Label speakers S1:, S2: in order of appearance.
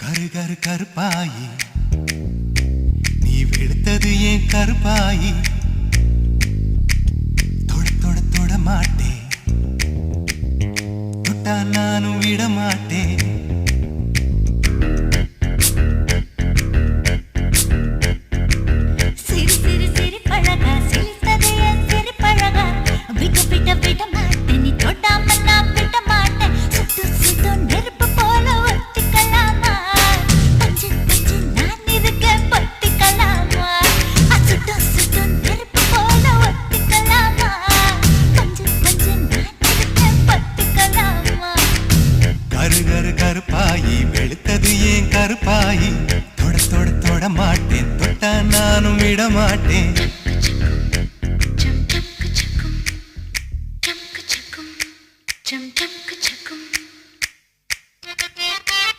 S1: கரு கரு கருப்பாயி நீ வெளுத்தது ஏன் கருப்பாயி தொட தொட தொட மாட்டேன் தொட்டா நானும் விட மாட்டேன் கருப்பாயி வெளுத்தது ஏன் கருப்பாயி தொட தொட தொட மாட்டேன் தொட்டா நானும் விட மாட்டேன்